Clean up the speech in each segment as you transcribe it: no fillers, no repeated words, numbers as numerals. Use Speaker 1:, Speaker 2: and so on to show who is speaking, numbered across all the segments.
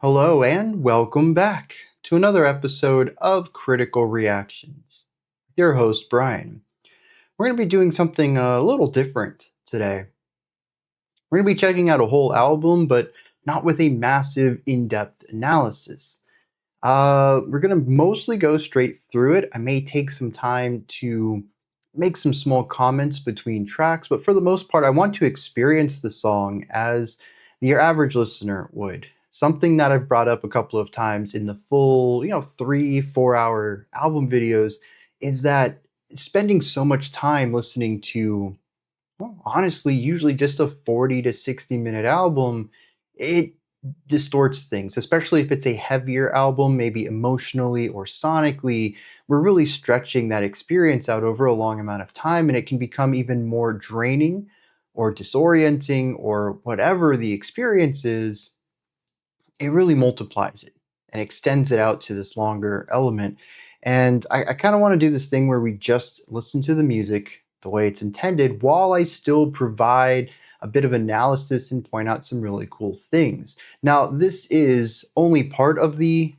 Speaker 1: Hello and welcome back to another episode of Critical Reactions. Your host, Bryan. We're going to be doing something a little different today. We're going to be checking out a whole album, but not with a massive in-depth analysis. We're going to mostly go straight through it. I may take some time to make some small comments between tracks, but for the most part, I want to experience the song as your average listener would. Something that I've brought up a couple of times in the full, 3-4 hour album videos is that spending so much time listening to, well, honestly, usually just a 40 to 60-minute album, it distorts things, especially if it's a heavier album, maybe emotionally or sonically. We're really stretching that experience out over a long amount of time, and it can become even more draining or disorienting or whatever the experience is. It really multiplies it and extends it out to this longer element. And I kind of want to do this thing where we just listen to the music the way it's intended while I still provide a bit of analysis and point out some really cool things. Now, this is only part of the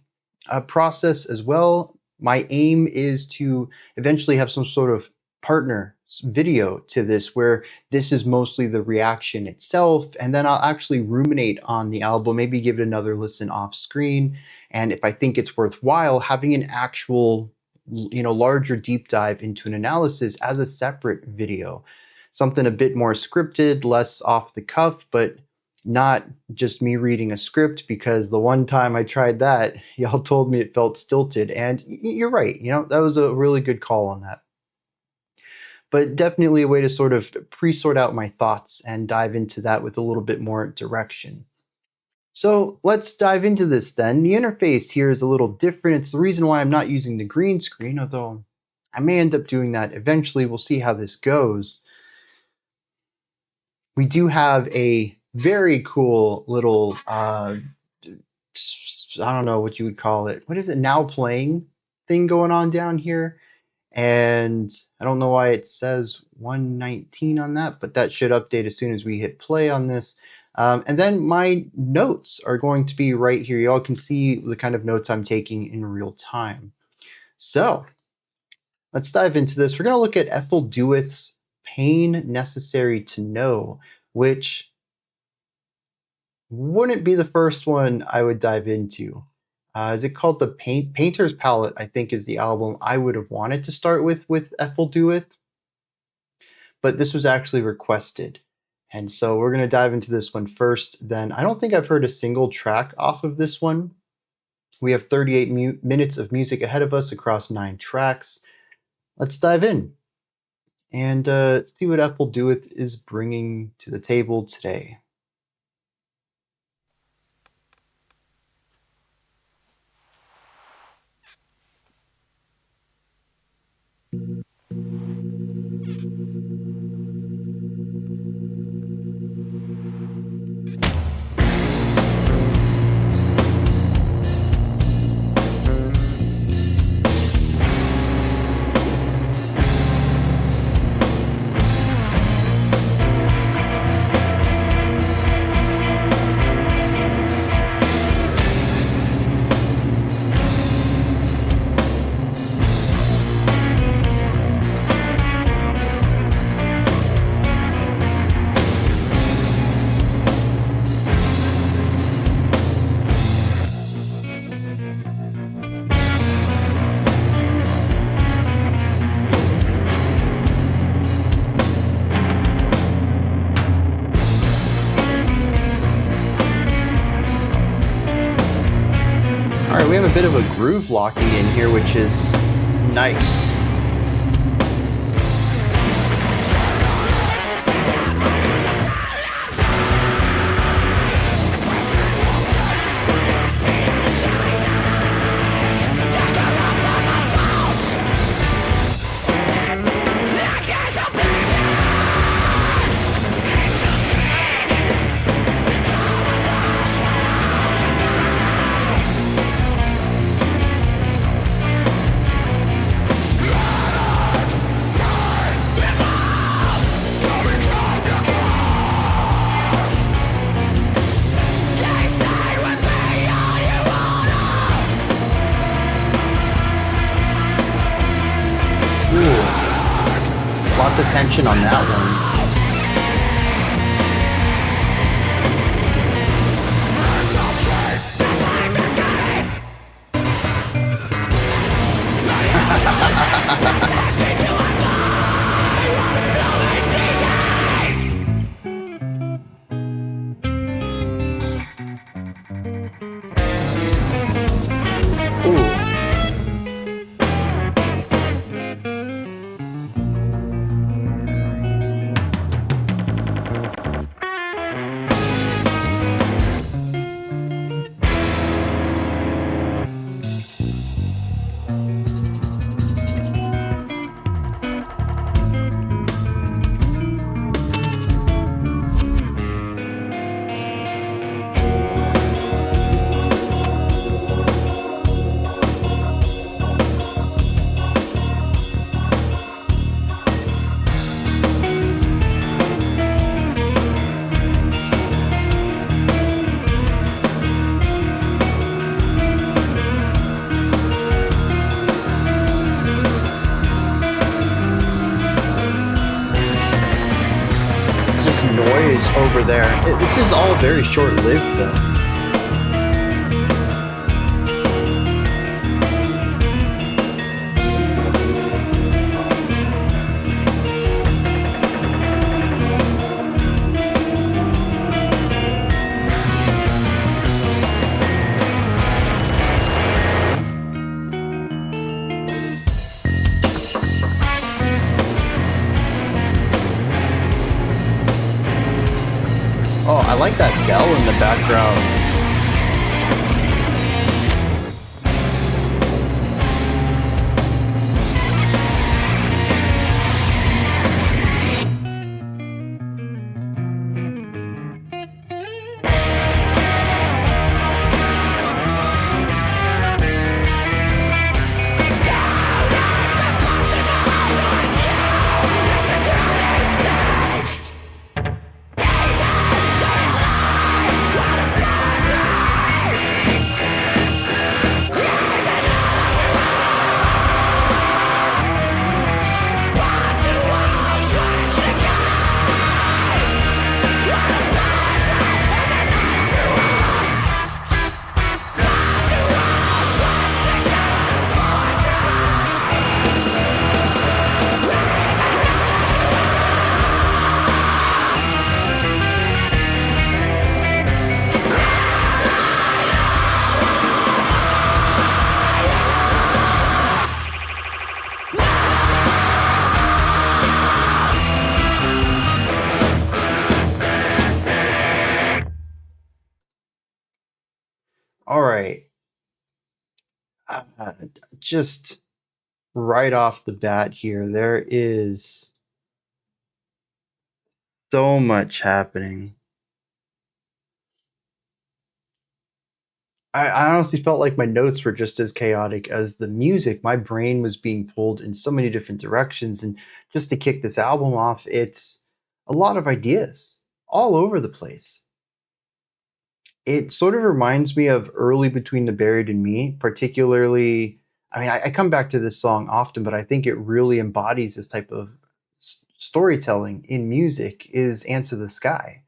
Speaker 1: process as well. My aim is to eventually have some sort of partner video to this where this is mostly the reaction itself, and then I'll actually ruminate on the album, maybe give it another listen off screen, and if I think it's worthwhile, having an actual larger deep dive into an analysis as a separate video, something a bit more scripted, less off the cuff, but not just me reading a script, because the one time I tried that, y'all told me it felt stilted, and you're right, that was a really good call on that. But definitely a way to sort of pre-sort out my thoughts and dive into that with a little bit more direction. So let's dive into this then. The interface here is a little different. It's the reason why I'm not using the green screen, although I may end up doing that eventually. We'll see how this goes. We do have a very cool little, I don't know what you would call it. What is it? Now playing thing going on down here. And I don't know why it says 119 on that, but that should update as soon as we hit play on this. And then my notes are going to be right here. Y'all can see the kind of notes I'm taking in real time. So let's dive into this. We're going to look at Ephel Duath's Pain Necessary to Know, which wouldn't be the first one I would dive into. Is it called the Painter's Palette, I think, is the album I would have wanted to start with Ephel Duath. But this was actually requested. And so we're going to dive into this one first. Then I don't think I've heard a single track off of this one. We have 38 minutes of music ahead of us across 9 tracks. Let's dive in and see what Ephel Duath is bringing to the table today. We have a bit of a groove locking in here, which is nice. Lots of tension on that one. Noise over there. This is all very short-lived though. Oh, I like that bell in the background. All right. Uh, just right off the bat here, there is so much happening. I honestly felt like my notes were just as chaotic as the music. My brain was being pulled in so many different directions. And just to kick this album off, it's a lot of ideas all over the place. It sort of reminds me of early Between the Buried and Me, particularly. I mean, I come back to this song often, but I think it really embodies this type of storytelling in music is Answer the Sky,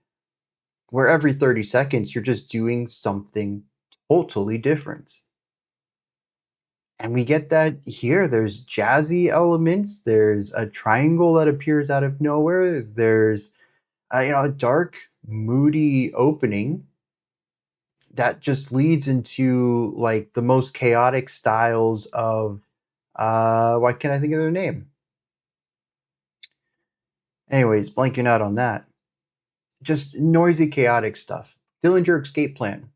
Speaker 1: where every 30 seconds you're just doing something totally different. And we get that here. There's jazzy elements. There's a triangle that appears out of nowhere. There's a dark, moody opening that just leads into like the most chaotic styles of why can't I think of their name? Anyways, blanking out on that. Just noisy, chaotic stuff. Dillinger Escape Plan.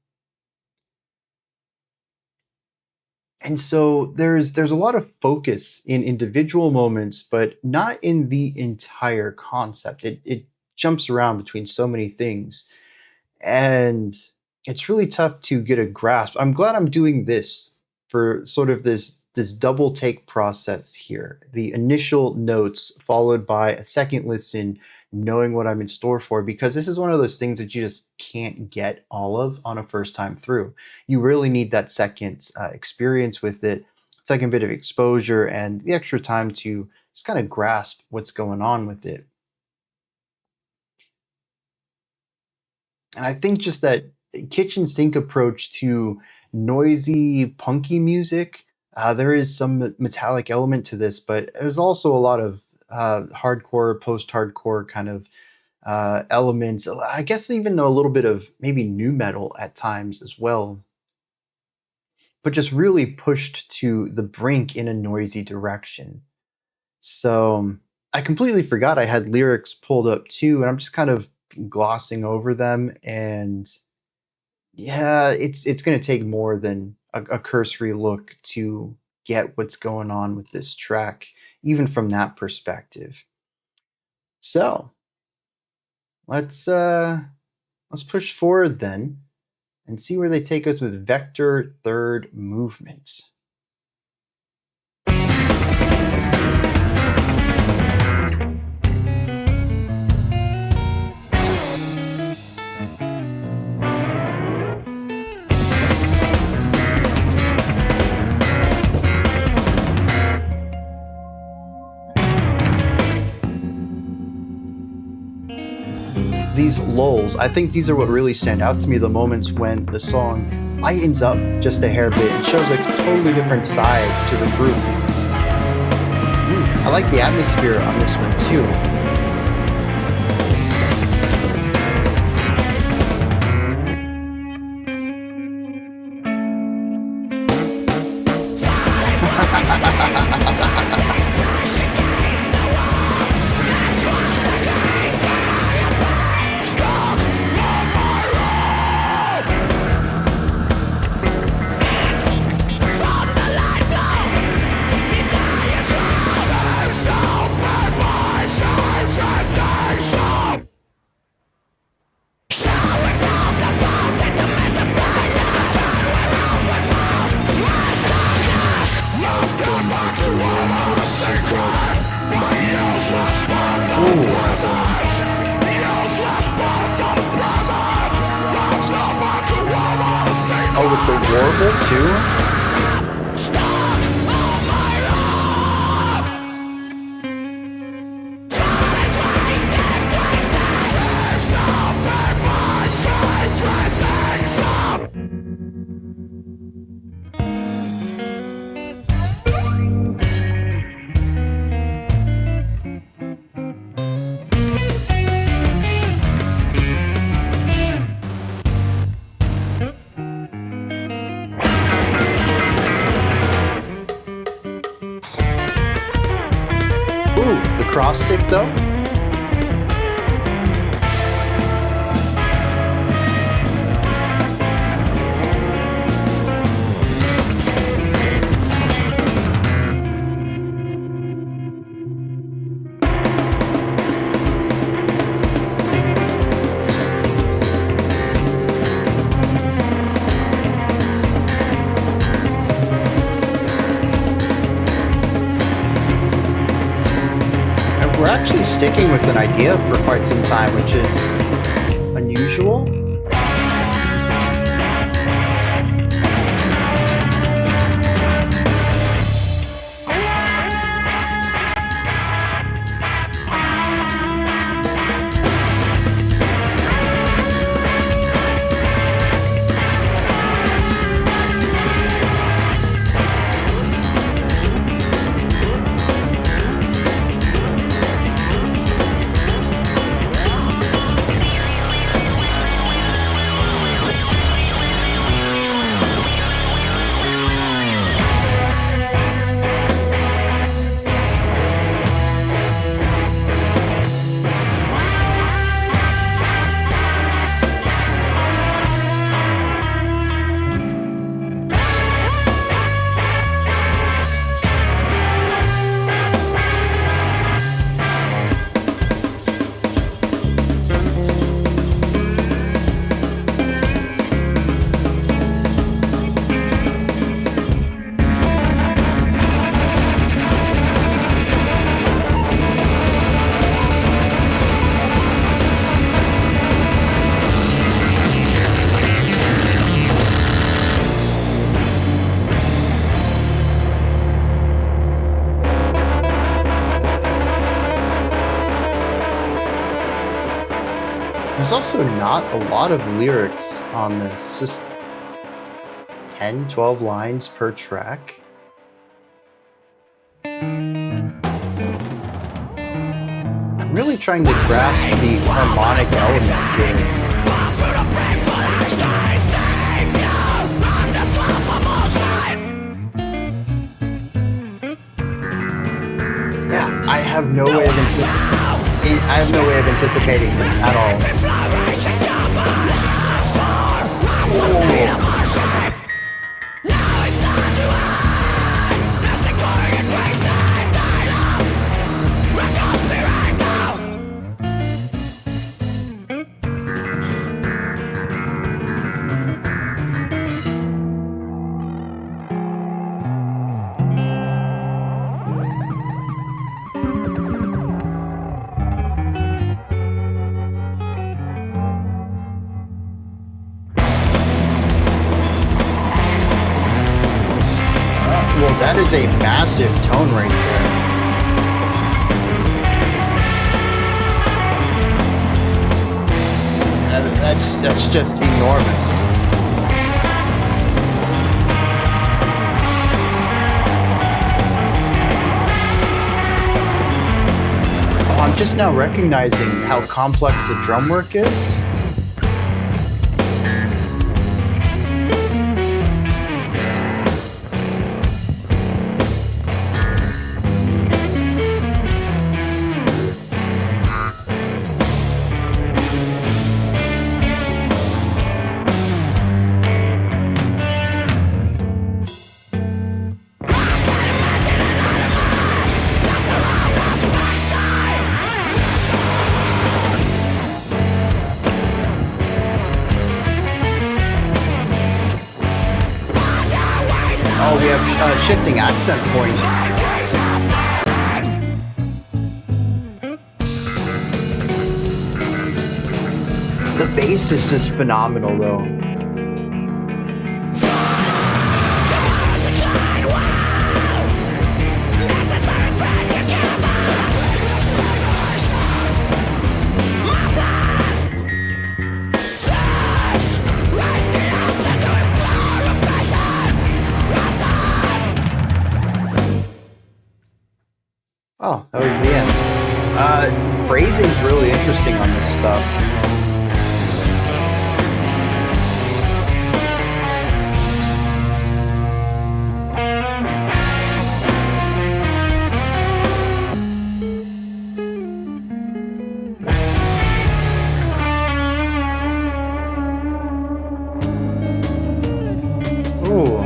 Speaker 1: And so there's a lot of focus in individual moments, but not in the entire concept. It jumps around between so many things, and it's really tough to get a grasp. I'm glad I'm doing this for sort of this double take process here. The initial notes followed by a second listen, knowing what I'm in store for, because this is one of those things that you just can't get all of on a first time through. You really need that second experience with it, second bit of exposure, and the extra time to just kind of grasp what's going on with it. And I think just that kitchen sink approach to noisy, punky music, there is some metallic element to this, but there's also a lot of hardcore, post hardcore kind of elements. I guess even a little bit of maybe new metal at times as well, but just really pushed to the brink in a noisy direction. So I completely forgot I had lyrics pulled up too, and I'm just kind of glossing over them. And yeah, it's going to take more than a cursory look to get what's going on with this track, even from that perspective. So let's push forward then and see where they take us with vector third movement. These lulls, I think these are what really stand out to me, the moments when the song lightens up just a hair bit and shows a totally different side to the group. I like the atmosphere on this one too. Oh, with the warble too? The cross stick though? We're actually sticking with an idea for quite some time, which is unusual. also not a lot of lyrics on this, just 10, 12 lines per track. I'm really trying to grasp the harmonic element here. Yeah, I have no way of anticipating this at all. Whoa. Well, that is a massive tone right there. That's just enormous. Oh, I'm just now recognizing how complex the drum work is. Oh, we have shifting accent points. The bass is just phenomenal, though. Oh, that was the end. Phrasing's really interesting on this stuff. Ooh.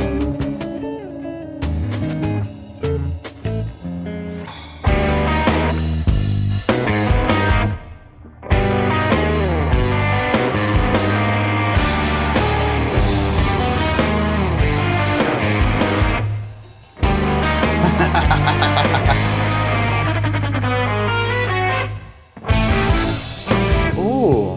Speaker 1: Ooh.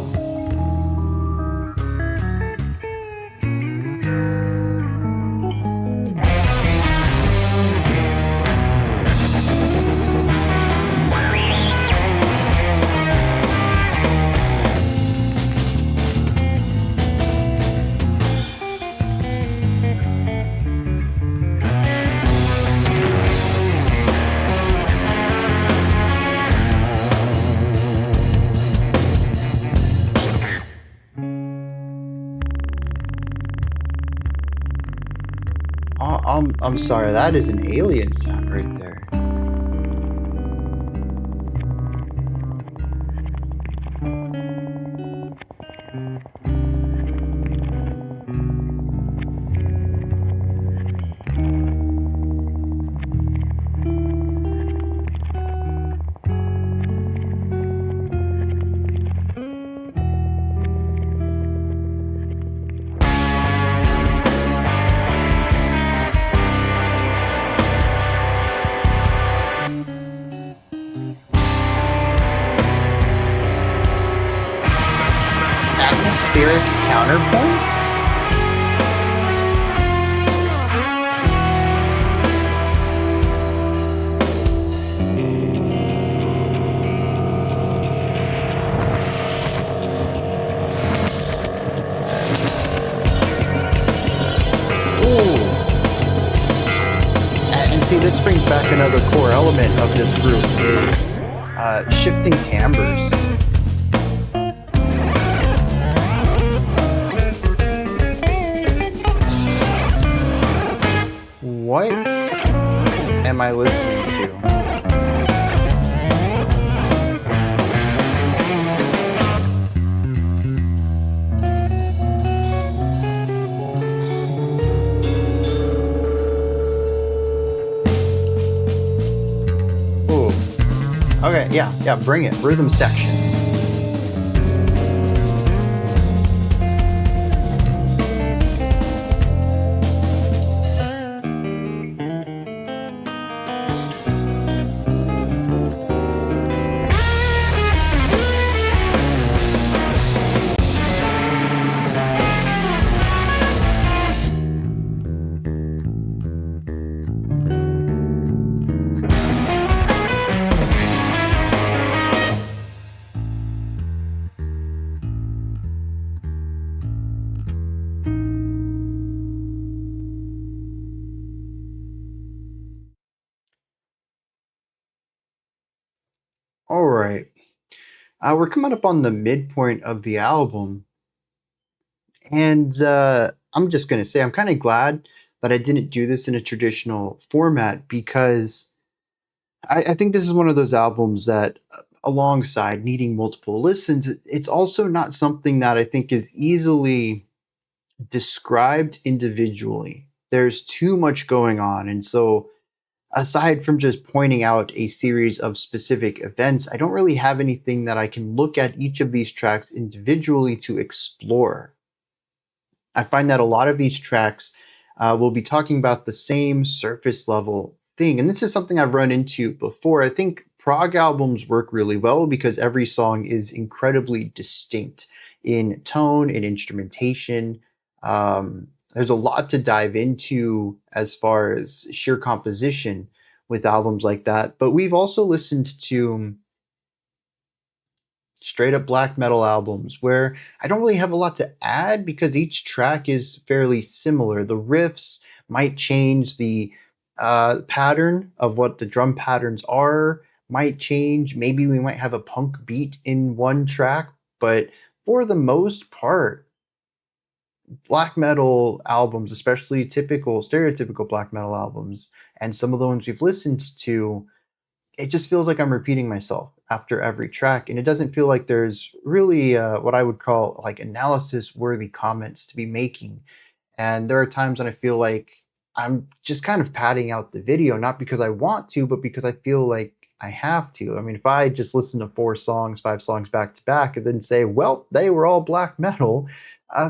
Speaker 1: I'm sorry, that is an alien sound right there. Atmospheric counterpoints? this brings back another core element of this group is shifting timbres. What am I listening to? Okay, yeah, bring it. Rhythm section. All right. We're coming up on the midpoint of the album, and I'm just going to say I'm kind of glad that I didn't do this in a traditional format because I think this is one of those albums that, alongside needing multiple listens, it's also not something that I think is easily described individually. There's too much going on. And so, aside from just pointing out a series of specific events, I don't really have anything that I can look at each of these tracks individually to explore. I find that a lot of these tracks will be talking about the same surface level thing. And this is something I've run into before. I think prog albums work really well because every song is incredibly distinct in tone, in instrumentation. There's a lot to dive into as far as sheer composition with albums like that. But we've also listened to straight up black metal albums where I don't really have a lot to add because each track is fairly similar. The riffs might change, the pattern of what the drum patterns are might change. Maybe we might have a punk beat in one track, but for the most part, black metal albums, especially typical, stereotypical black metal albums, and some of the ones we've listened to, it just feels like I'm repeating myself after every track, and it doesn't feel like there's really what I would call like analysis worthy comments to be making. And there are times when I feel like I'm just kind of padding out the video, not because I want to, but because I feel like I have to. I mean, if I just listen to 4 songs, 5 songs back to back, and then say, well, they were all black metal,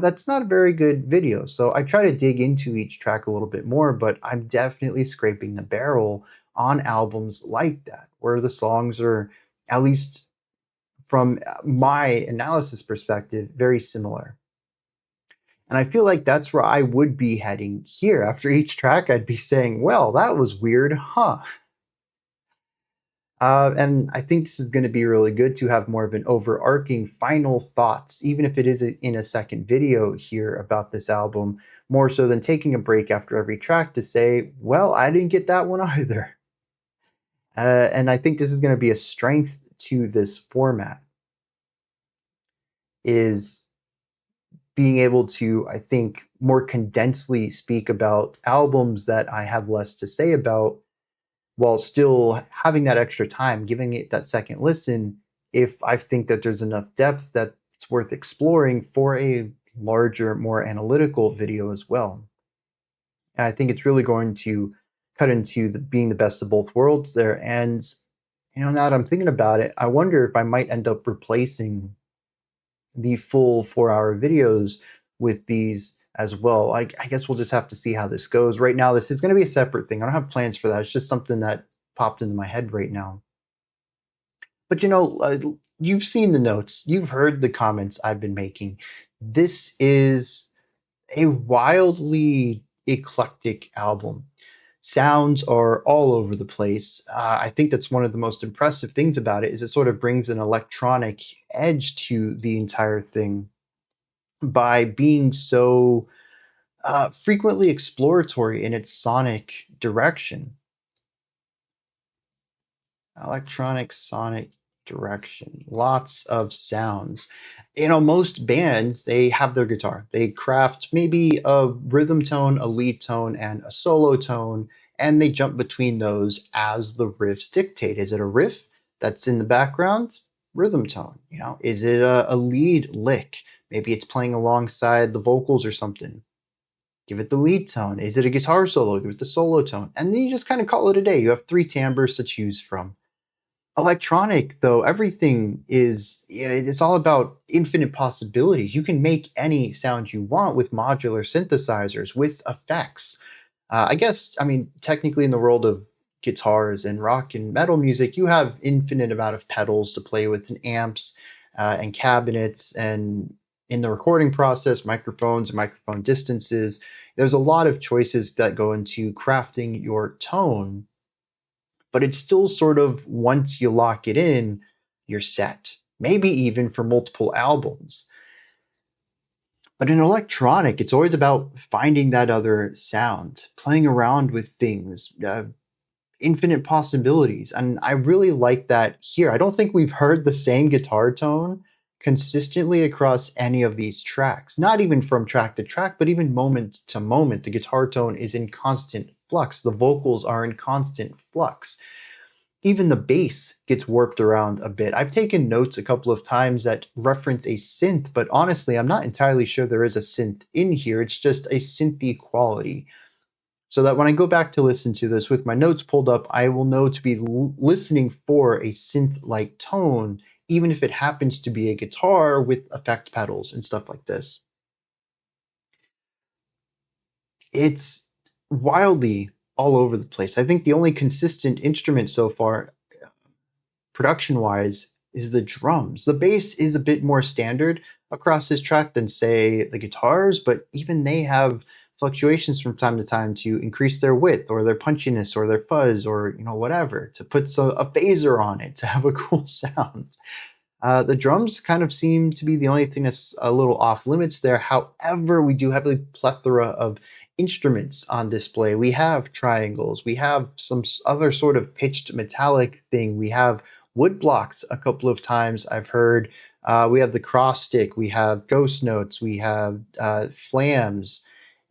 Speaker 1: that's not a very good video. So I try to dig into each track a little bit more, but I'm definitely scraping the barrel on albums like that, where the songs are, at least from my analysis perspective, very similar. And I feel like that's where I would be heading here. After each track, I'd be saying, well, that was weird, huh? And I think this is going to be really good to have more of an overarching final thoughts, even if it is in a second video here about this album, more so than taking a break after every track to say, well, I didn't get that one either. And I think this is going to be a strength to this format, is being able to, I think, more condensedly speak about albums that I have less to say about while still having that extra time, giving it that second listen if I think that there's enough depth that it's worth exploring for a larger, more analytical video as well. And I think it's really going to cut into being the best of both worlds there. And now that I'm thinking about it, I wonder if I might end up replacing the full 4-hour videos with these as well. I guess we'll just have to see how this goes. Right now, this is going to be a separate thing. I don't have plans for that. It's just something that popped into my head right now. But you've seen the notes, you've heard the comments I've been making. This is a wildly eclectic album. Sounds are all over the place. I think that's one of the most impressive things about it is it sort of brings an electronic edge to the entire thing by being so frequently exploratory in its sonic direction. Electronic sonic direction. Lots of sounds. Most bands, they have their guitar. They craft maybe a rhythm tone, a lead tone, and a solo tone, and they jump between those as the riffs dictate. Is it a riff that's in the background? Rhythm tone. Is it a lead lick? Maybe it's playing alongside the vocals or something. Give it the lead tone. Is it a guitar solo? Give it the solo tone. And then you just kind of call it a day. You have 3 timbres to choose from. Electronic, though, everything is, it's all about infinite possibilities. You can make any sound you want with modular synthesizers, with effects. I mean, technically, in the world of guitars and rock and metal music, you have infinite amount of pedals to play with, and amps and cabinets, and in the recording process, microphones and microphone distances. There's a lot of choices that go into crafting your tone, but it's still sort of, once you lock it in, you're set. Maybe even for multiple albums. But in electronic, it's always about finding that other sound, playing around with things, infinite possibilities. And I really like that here. I don't think we've heard the same guitar tone consistently across any of these tracks, not even from track to track, but even moment to moment. The guitar tone is in constant flux, the vocals are in constant flux. Even the bass gets warped around a bit. I've taken notes a couple of times that reference a synth, but honestly, I'm not entirely sure there is a synth in here. It's just a synthy quality. So that when I go back to listen to this with my notes pulled up, I will know to be listening for a synth-like tone, even if it happens to be a guitar with effect pedals and stuff like this. It's wildly all over the place. I think the only consistent instrument so far, production wise, is the drums. The bass is a bit more standard across this track than, say, the guitars, but even they have fluctuations from time to time to increase their width or their punchiness or their fuzz or whatever, to put a phaser on it to have a cool sound. The drums kind of seem to be the only thing that's a little off limits there. However, we do have a plethora of instruments on display. We have triangles, we have some other sort of pitched metallic thing, we have wood blocks a couple of times I've heard. We have the cross stick, we have ghost notes, we have flams.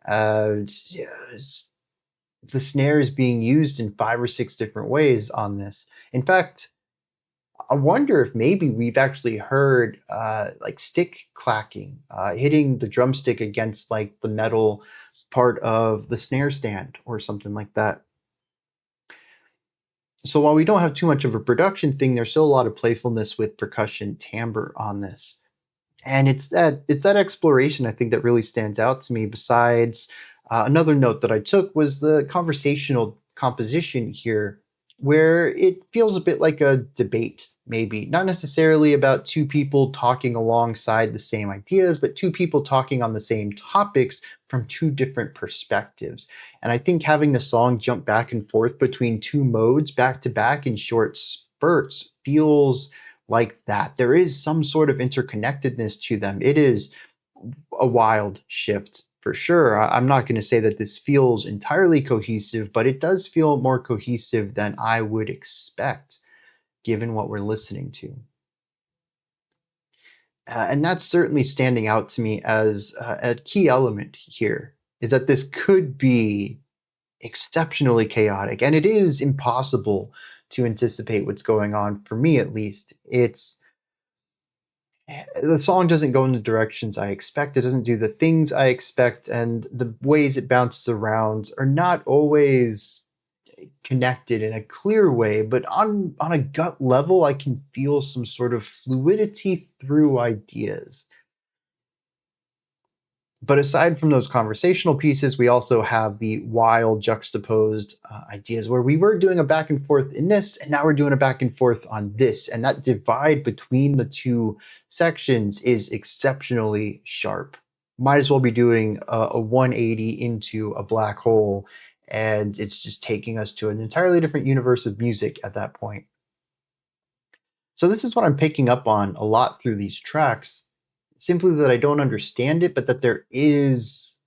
Speaker 1: Yeah, the snare is being used in 5 or 6 different ways on this. In fact, I wonder if maybe we've actually heard like stick clacking, hitting the drumstick against like the metal part of the snare stand or something like that. So while we don't have too much of a production thing, there's still a lot of playfulness with percussion timbre on this. And it's that exploration, I think, that really stands out to me. Besides, another note that I took was the conversational composition here, where it feels a bit like a debate, maybe not necessarily about 2 people talking alongside the same ideas, but 2 people talking on the same topics from 2 different perspectives. And I think having the song jump back and forth between 2 modes back to back in short spurts feels like that. There is some sort of interconnectedness to them. It is a wild shift for sure. I'm not going to say that this feels entirely cohesive, but it does feel more cohesive than I would expect given what we're listening to. And that's certainly standing out to me as a key element here, is that this could be exceptionally chaotic, and it is impossible to anticipate what's going on, for me at least. The song doesn't go in the directions I expect. It doesn't do the things I expect, and the ways it bounces around are not always connected in a clear way. But on a gut level, I can feel some sort of fluidity through ideas. But aside from those conversational pieces, we also have the wild juxtaposed ideas where we were doing a back and forth in this, and now we're doing a back and forth on this. And that divide between the 2 sections is exceptionally sharp. Might as well be doing a 180 into a black hole, and it's just taking us to an entirely different universe of music at that point. So, this is what I'm picking up on a lot through these tracks, simply that I don't understand it, but that there is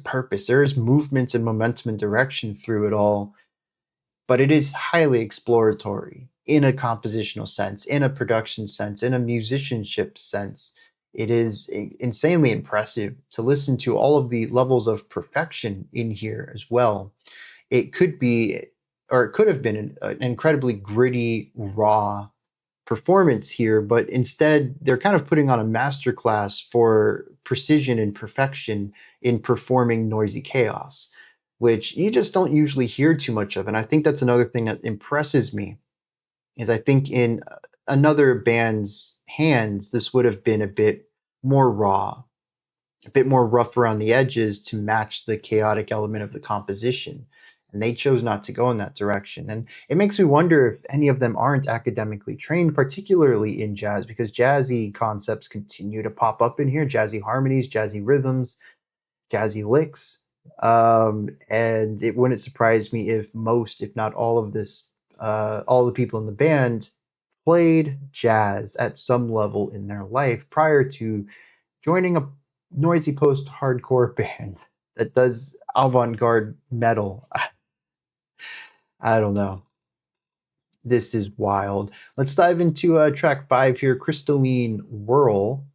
Speaker 1: purpose, there is movement and momentum and direction through it all. but it is highly exploratory in a compositional sense, in a production sense, in a musicianship sense. It is insanely impressive to listen to all of the levels of perfection in here as well. It could be, or it could have been an incredibly gritty, raw performance here, but instead they're kind of putting on a masterclass for precision and perfection in performing noisy chaos, which you just don't usually hear too much of. And I think that's another thing that impresses me, is I think in another band's hands, this would have been a bit more raw, a bit more rough around the edges to match the chaotic element of the composition. And they chose not to go in that direction. And it makes me wonder if any of them aren't academically trained, particularly in jazz, because jazzy concepts continue to pop up in here, jazzy harmonies, jazzy rhythms, jazzy licks. And it wouldn't surprise me if most, if not all of this, all the people in the band played jazz at some level in their life prior to joining a noisy post-hardcore band that does avant-garde metal. I don't know. This is wild. Let's dive into track 5 here, Crystalline, Whirl.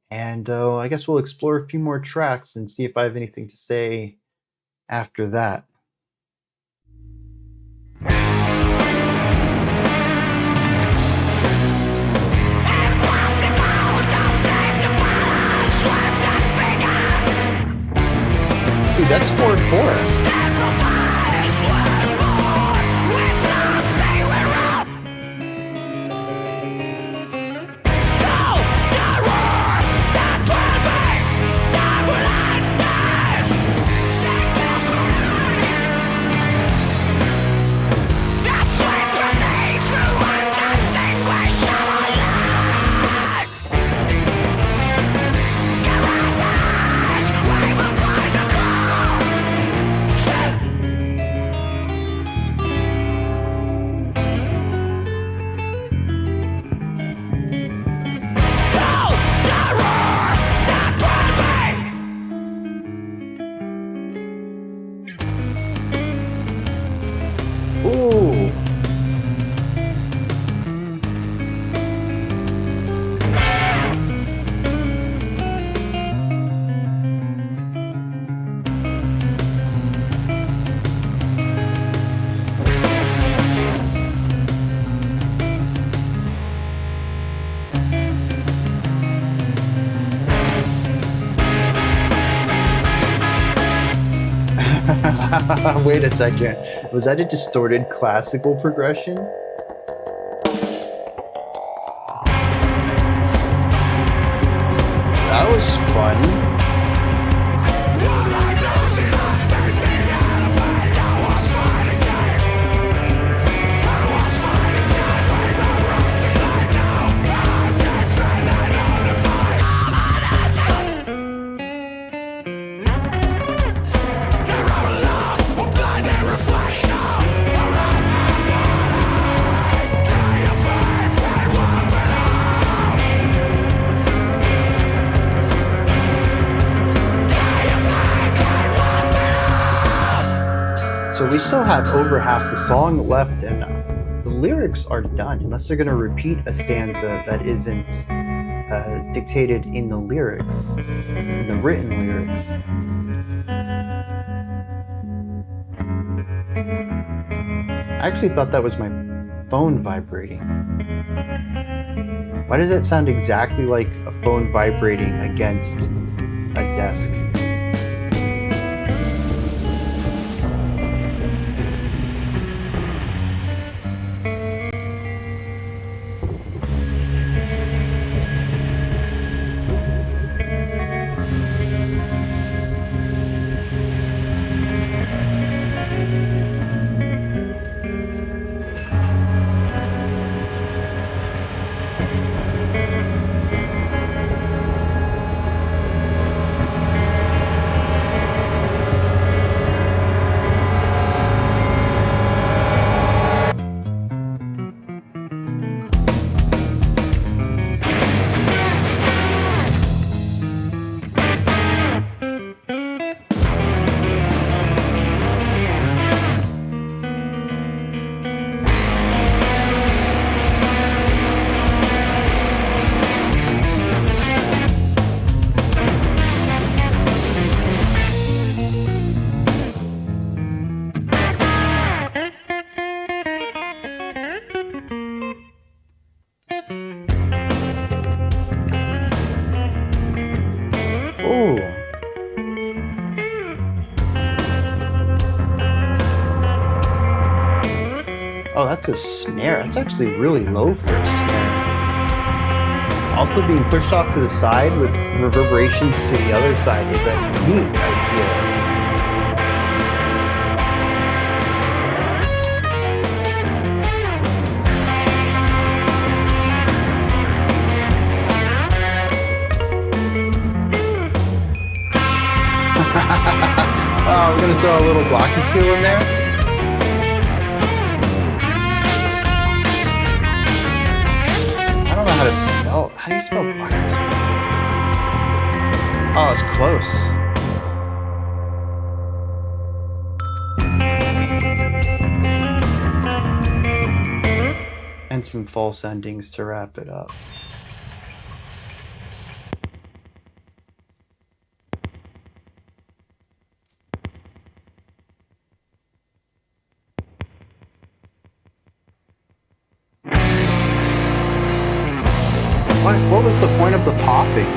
Speaker 1: And I guess we'll explore a few more tracks and see if I have anything to say after that. Dude, that's 4/4. Wait a second. Was that a distorted classical progression? That was fun. So we still have over half the song left, and the lyrics are done, unless they're going to repeat a stanza that isn't dictated in the lyrics, in the written lyrics. I actually thought that was my phone vibrating. Why does that sound exactly like a phone vibrating against a desk? Oh. Oh, that's a snare. That's actually really low for a snare. Also being pushed off to the side with reverberations to the other side is a neat idea. Oh, we're gonna throw a little glockenspiel in there. I don't know how to spell. How do you spell glockenspiel? Oh, it's close. And some false endings to wrap it up. What was the point of the popping?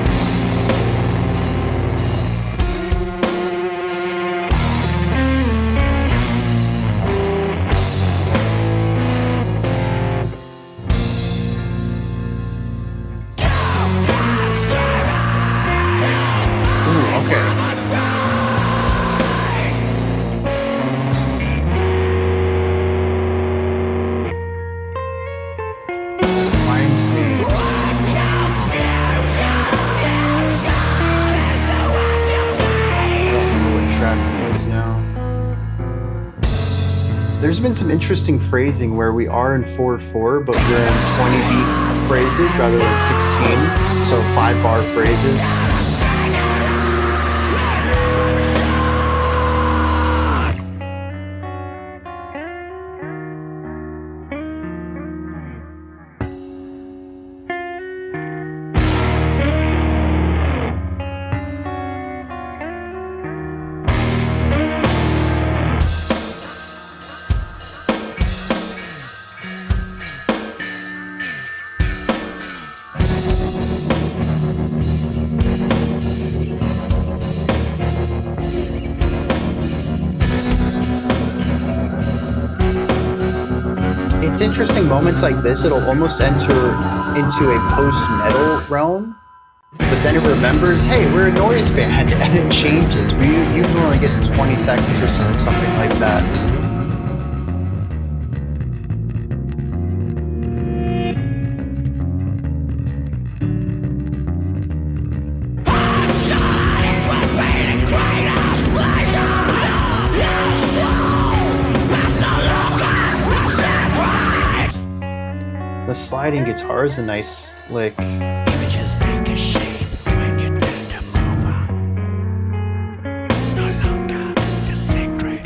Speaker 1: Ooh, okay. There's been some interesting phrasing where we are in 4/4, but we're in 20 beat phrases rather than 16, so 5-bar phrases. It's interesting moments like this, it'll almost enter into a post-metal realm, but then it remembers, hey, we're a noise band, and it changes. We usually only get 20 seconds or something like that. The sliding guitar is a nice lick.
Speaker 2: Images take a shape when you turn them over. No longer the secret.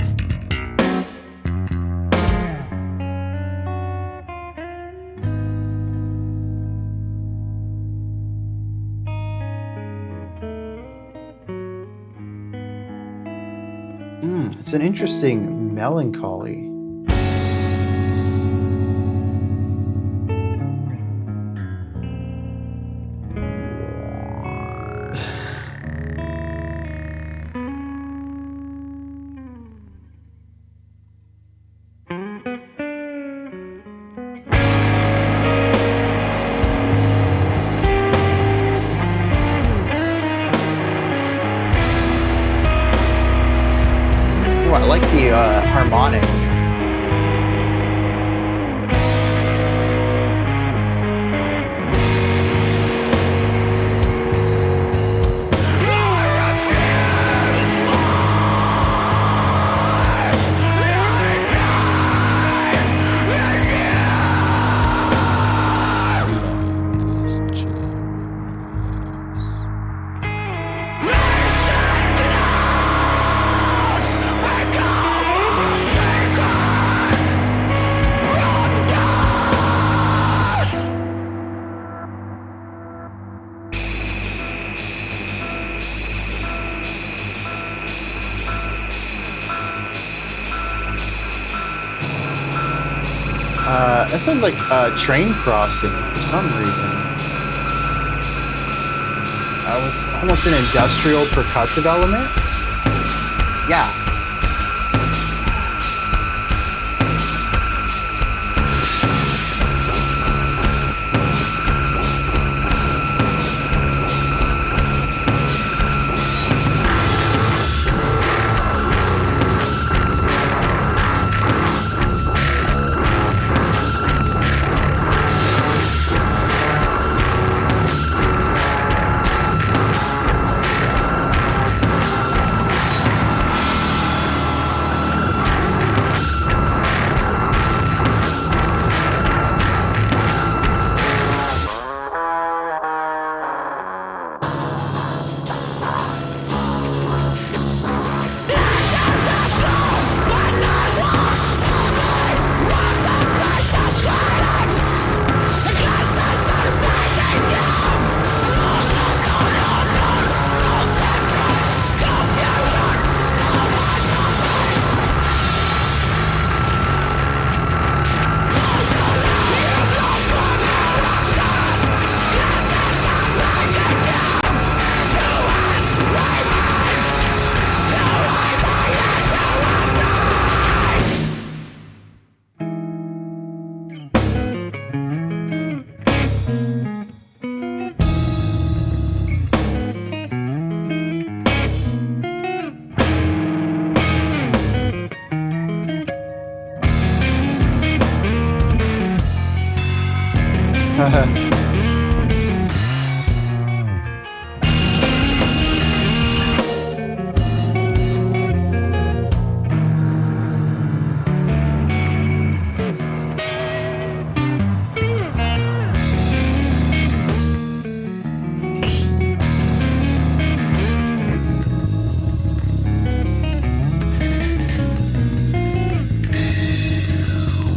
Speaker 1: It's an interesting melancholy. I like the harmonic. That sounds like a train crossing for some reason. I almost an industrial percussive element. Yeah.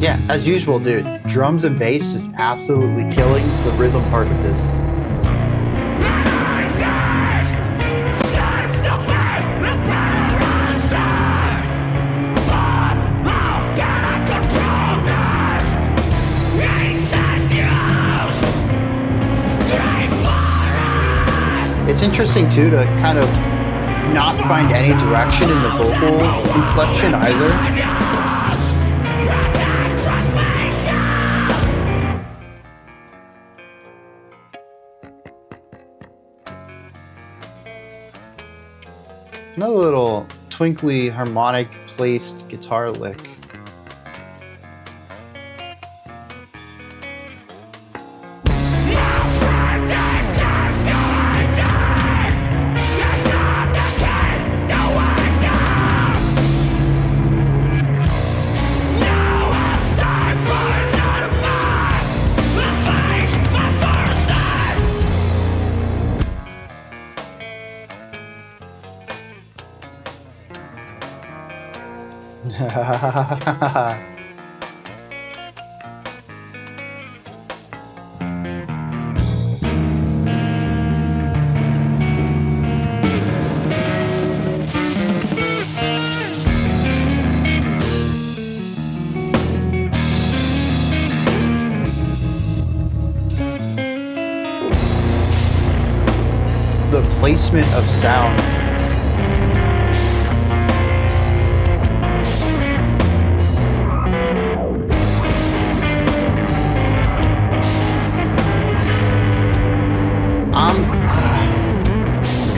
Speaker 1: Yeah, as usual, dude. Drums and bass just absolutely killing the rhythm part of this. It's interesting too to kind of not find any direction in the vocal inflection either. Another little twinkly harmonic placed guitar lick. The placement of sounds. I'm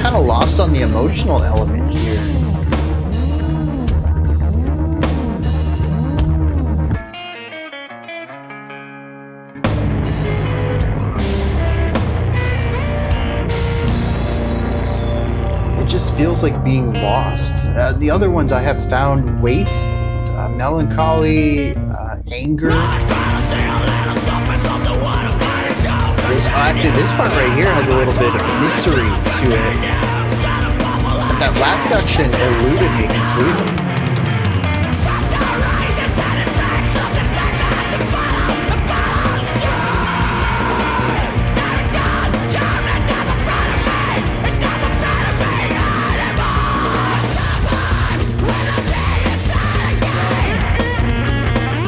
Speaker 1: kind of lost on the emotional element here. It just feels like being lost. The other ones I have found weight, melancholy, anger. This part right here has a little bit of mystery to it. And that last section eluded me completely.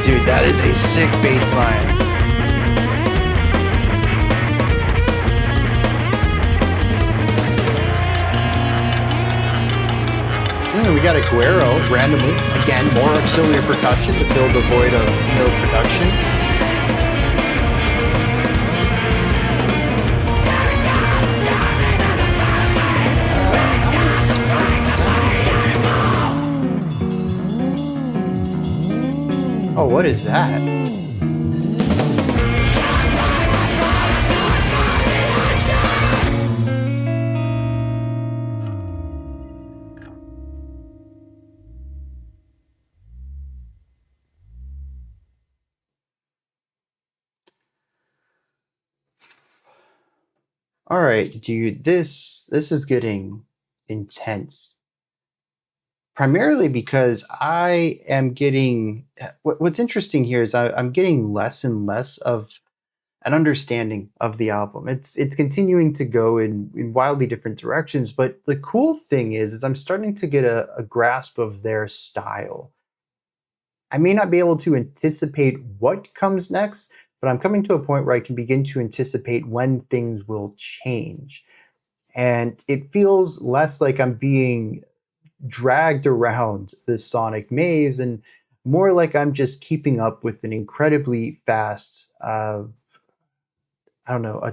Speaker 1: Dude, that is a sick bass line. We got a Guero randomly. Again, more auxiliary percussion to fill the void of no production. Oh, what is that? All right, dude, this is getting intense. Primarily because I am getting what's interesting here is I'm getting less and less of an understanding of the album. It's continuing to go in wildly different directions, but the cool thing is I'm starting to get a grasp of their style. I may not be able to anticipate what comes next, but I'm coming to a point where I can begin to anticipate when things will change. And it feels less like I'm being dragged around this sonic maze and more like I'm just keeping up with an incredibly fast, I don't know,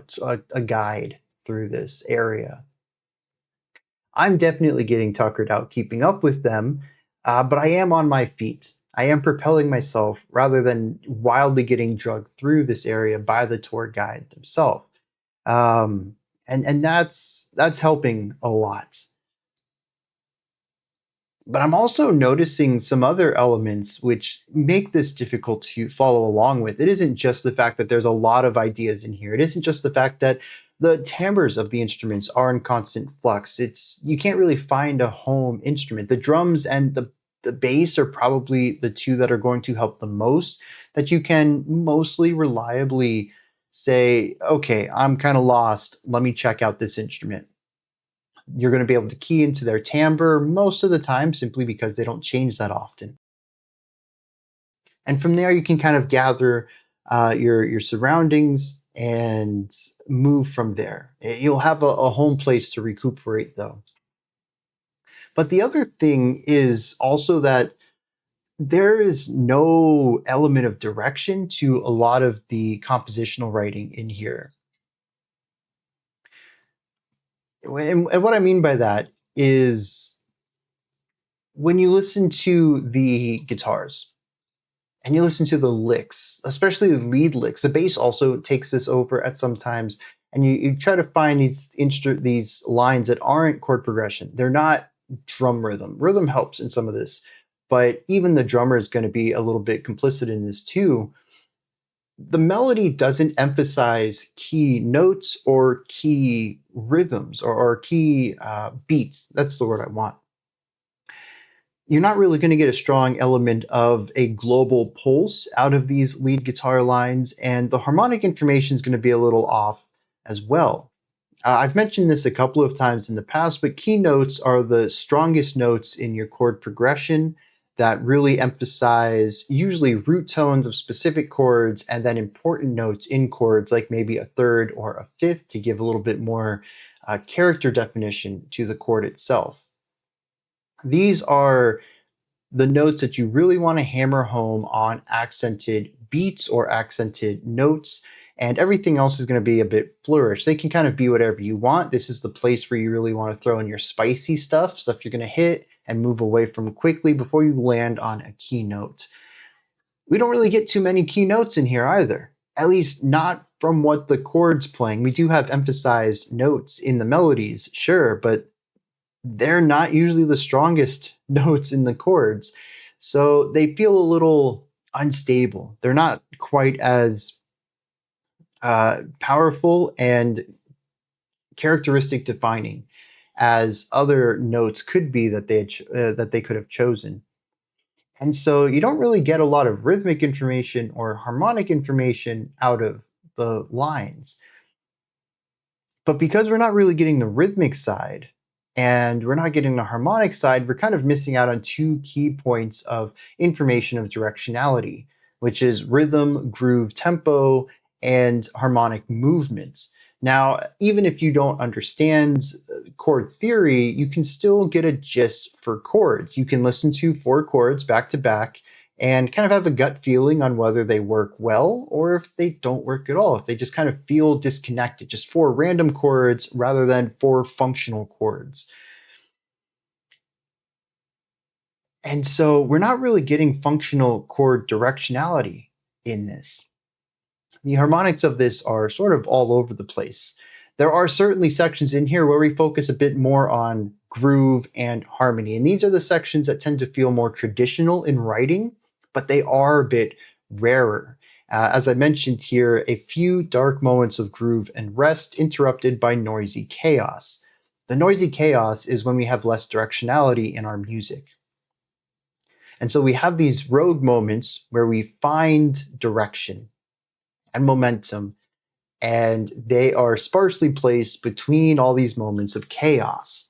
Speaker 1: a guide through this area. I'm definitely getting tuckered out keeping up with them, but I am on my feet. I am propelling myself rather than wildly getting drugged through this area by the tour guide themselves. And that's helping a lot. But I'm also noticing some other elements which make this difficult to follow along with. It isn't just the fact that there's a lot of ideas in here. It isn't just the fact that the timbres of the instruments are in constant flux. It's you can't really find a home instrument. The drums and the bass are probably the two that are going to help the most that you can mostly reliably say, okay, I'm kind of lost. Let me check out this instrument. You're going to be able to key into their timbre most of the time simply because they don't change that often. And from there, you can kind of gather your surroundings and move from there. You'll have a home place to recuperate, though. But the other thing is also that there is no element of direction to a lot of the compositional writing in here. And what I mean by that is when you listen to the guitars and you listen to the licks, especially the lead licks, the bass also takes this over at some times, and you try to find these lines that aren't chord progression. They're not drum rhythm. Rhythm helps in some of this, but even the drummer is going to be a little bit complicit in this too. The melody doesn't emphasize key notes or key rhythms or key beats. That's the word I want. You're not really going to get a strong element of a global pulse out of these lead guitar lines, and the harmonic information is going to be a little off as well. I've mentioned this a couple of times in the past, but key notes are the strongest notes in your chord progression that really emphasize usually root tones of specific chords and then important notes in chords like maybe a third or a fifth to give a little bit more character definition to the chord itself. These are the notes that you really want to hammer home on accented beats or accented notes, and everything else is going to be a bit flourished. They can kind of be whatever you want. This is the place where you really want to throw in your spicy stuff you're going to hit and move away from quickly before you land on a key note. We don't really get too many key notes in here either, at least not from what the chord's playing. We do have emphasized notes in the melodies, sure, but they're not usually the strongest notes in the chords. So they feel a little unstable. They're not quite as powerful and characteristic defining as other notes could be that they could have chosen. And so you don't really get a lot of rhythmic information or harmonic information out of the lines. But because we're not really getting the rhythmic side and we're not getting the harmonic side, we're kind of missing out on two key points of information of directionality, which is rhythm, groove, tempo, and harmonic movements. Now, even if you don't understand chord theory, you can still get a gist for chords. You can listen to 4 chords back to back and kind of have a gut feeling on whether they work well or if they don't work at all, if they just kind of feel disconnected, just 4 random chords rather than 4 functional chords. And so we're not really getting functional chord directionality in this. The harmonics of this are sort of all over the place. There are certainly sections in here where we focus a bit more on groove and harmony. And these are the sections that tend to feel more traditional in writing, but they are a bit rarer. As I mentioned here, a few dark moments of groove and rest interrupted by noisy chaos. The noisy chaos is when we have less directionality in our music. And so we have these rogue moments where we find direction and momentum, and they are sparsely placed between all these moments of chaos.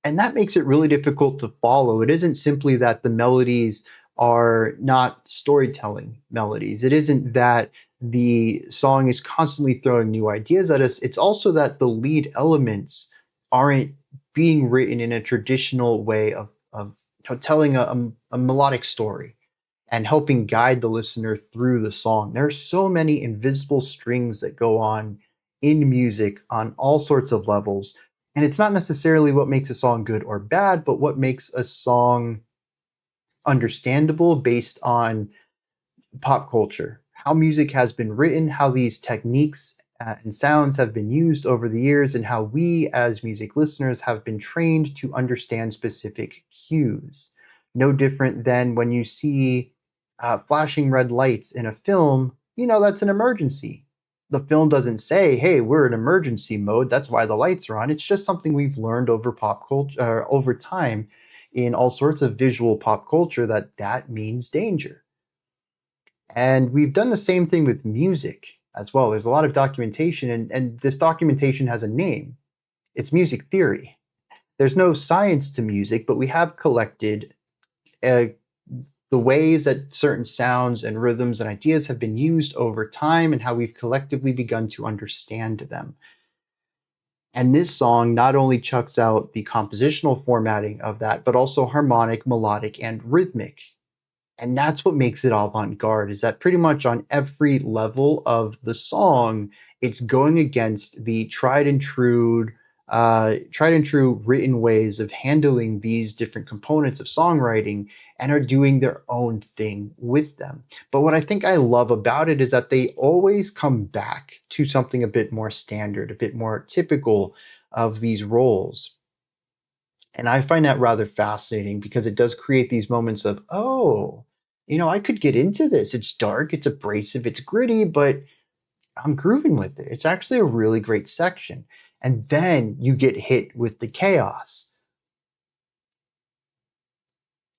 Speaker 1: And that makes it really difficult to follow. It isn't simply that the melodies are not storytelling melodies. It isn't that the song is constantly throwing new ideas at us. It's also that the lead elements aren't being written in a traditional way of telling a melodic story and helping guide the listener through the song. There are so many invisible strings that go on in music on all sorts of levels. And it's not necessarily what makes a song good or bad, but what makes a song understandable based on pop culture, how music has been written, how these techniques and sounds have been used over the years, and how we as music listeners have been trained to understand specific cues. No different than when you see flashing red lights in a film, that's an emergency. The film doesn't say, hey, we're in emergency mode, that's why the lights are on. It's just something we've learned over pop culture, over time in all sorts of visual pop culture, that means danger. And we've done the same thing with music as well. There's a lot of documentation, and this documentation has a name. It's music theory. There's no science to music, but we have collected the ways that certain sounds and rhythms and ideas have been used over time and how we've collectively begun to understand them. And this song not only chucks out the compositional formatting of that, but also harmonic, melodic, and rhythmic. And that's what makes it avant-garde, is that pretty much on every level of the song, it's going against the tried and true written ways of handling these different components of songwriting and are doing their own thing with them. But what I think I love about it is that they always come back to something a bit more standard, a bit more typical of these roles. And I find that rather fascinating because it does create these moments of, oh, I could get into this. It's dark, it's abrasive, it's gritty, but I'm grooving with it. It's actually a really great section. And then you get hit with the chaos.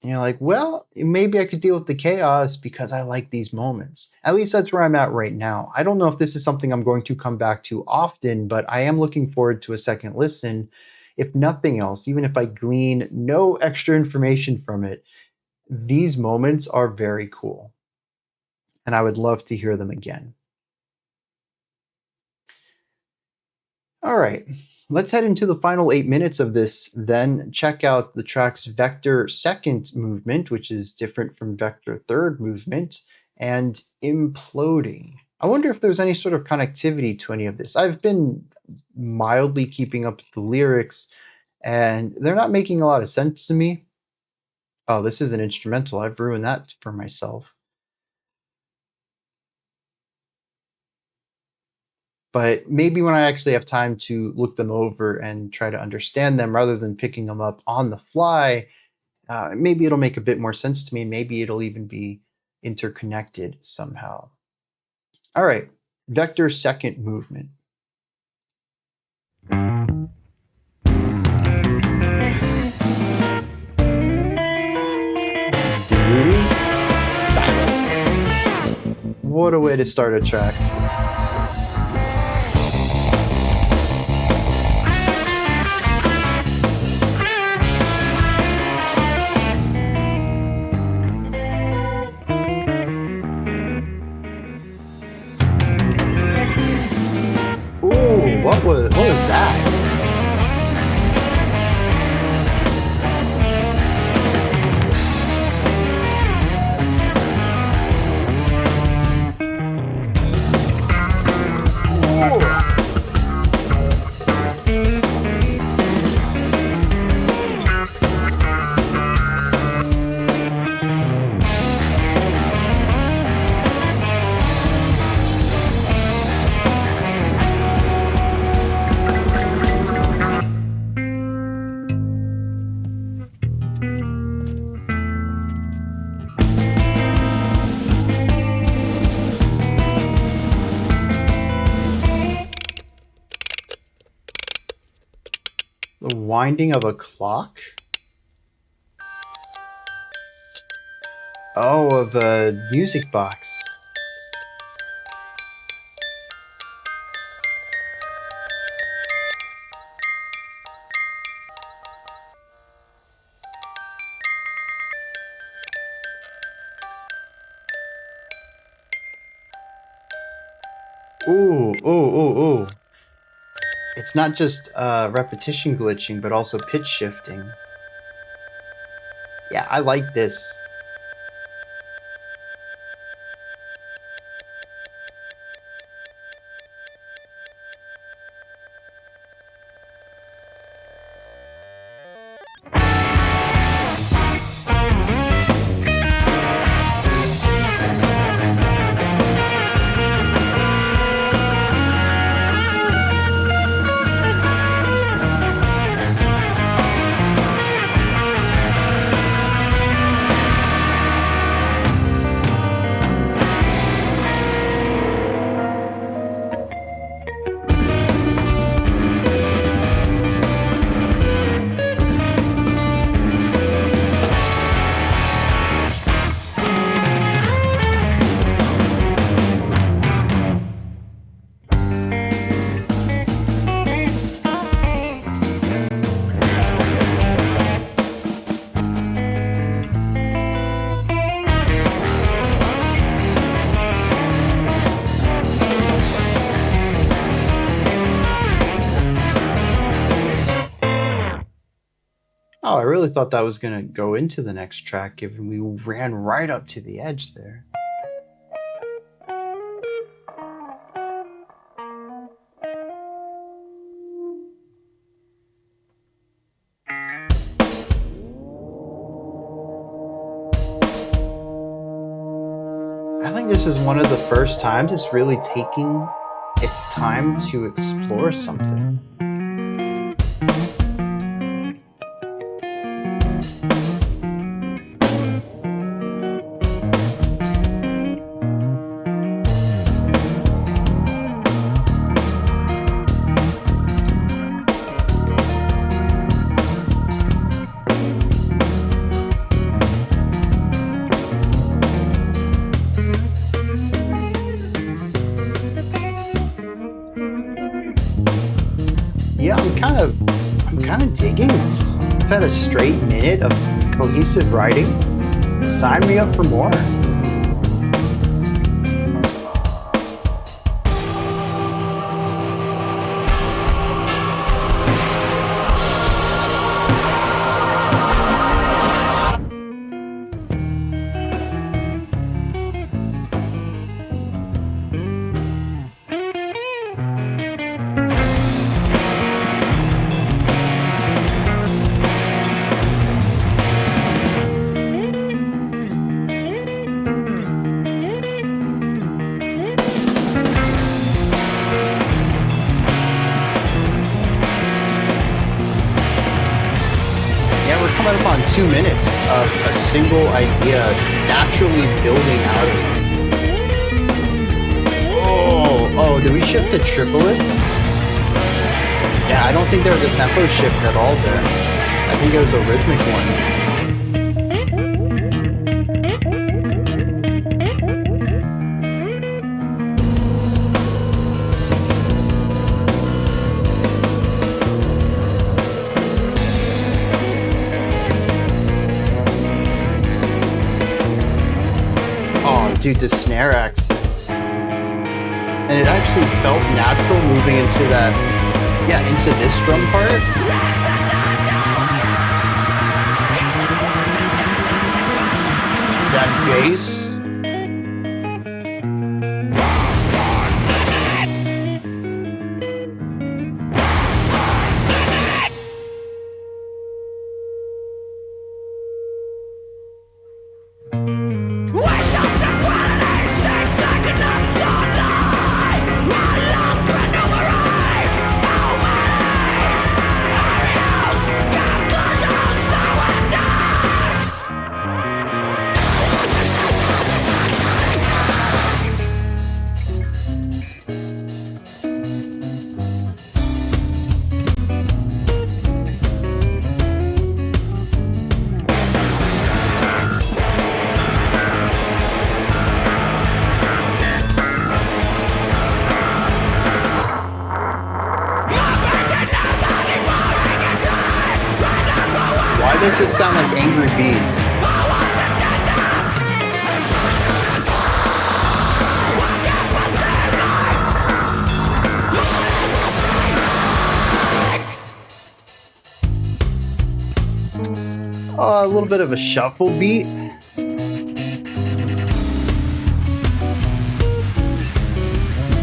Speaker 1: And you're like, well, maybe I could deal with the chaos because I like these moments. At least that's where I'm at right now. I don't know if this is something I'm going to come back to often, but I am looking forward to a second listen. If nothing else, even if I glean no extra information from it, these moments are very cool. And I would love to hear them again. All right, let's head into the final 8 minutes of this, then check out the track's vector second movement, which is different from vector third movement, and imploding. I wonder if there's any sort of connectivity to any of this. I've been mildly keeping up with the lyrics, and they're not making a lot of sense to me. Oh, this is an instrumental. I've ruined that for myself. But maybe when I actually have time to look them over and try to understand them rather than picking them up on the fly, maybe it'll make a bit more sense to me. Maybe it'll even be interconnected somehow. All right, vector second movement. Silence. What a way to start a track. winding of a clock? Oh, of a music box. Ooh, ooh, ooh, ooh. It's not just repetition glitching, but also pitch shifting. Yeah, I like this. Oh, I really thought that was going to go into the next track, given we ran right up to the edge there. I think this is one of the first times it's really taking its time to explore something. Yeah, I'm kind of digging this. I've had a straight minute of cohesive writing. Sign me up for more. Coming up on 2 minutes of a single idea naturally building out of it. Oh, did we shift to triplets? Yeah, I don't think there was a tempo shift at all there. I think it was a rhythmic one. Dude, the snare accents. And it actually felt natural moving into that, into this drum part. That bass. Why does this sound like angry bees? A little bit of a shuffle beat.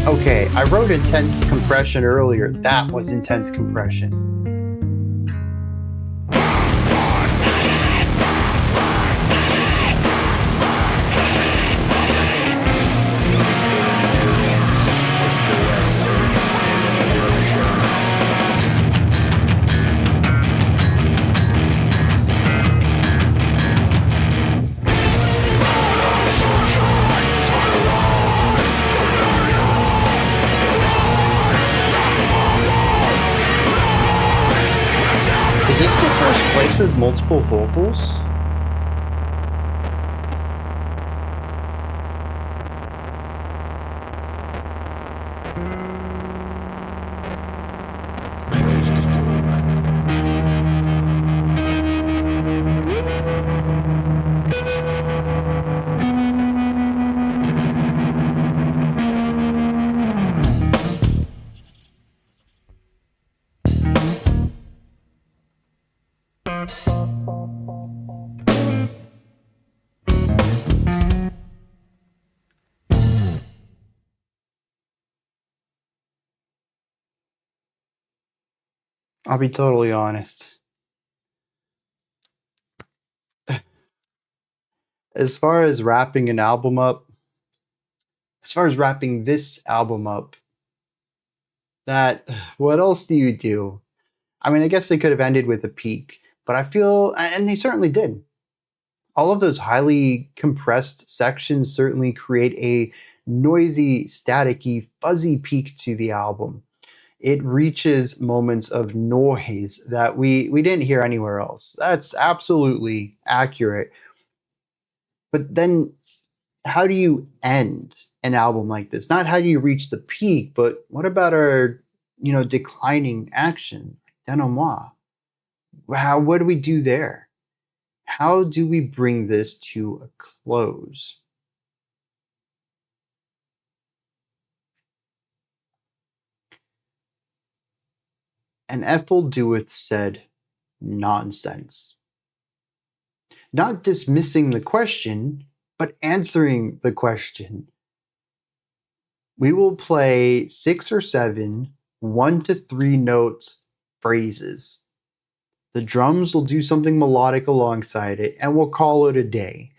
Speaker 1: Okay, I wrote intense compression earlier. That was intense compression. Is this the first place with multiple vocals? I'll be totally honest. As far as wrapping an album up, as far as wrapping this album up, that what else do you do? I mean, I guess they could have ended with a peak, but I feel, and they certainly did. All of those highly compressed sections certainly create a noisy, staticky, fuzzy peak to the album. It reaches moments of noise that we didn't hear anywhere else. That's absolutely accurate. But then how do you end an album like this? Not how do you reach the peak, but what about our, declining action? Denouement. What do we do there? How do we bring this to a close? And Ephel Duath said, nonsense. Not dismissing the question, but answering the question. We will play 6 or 7 1 to 3 notes phrases. The drums will do something melodic alongside it, and we'll call it a day.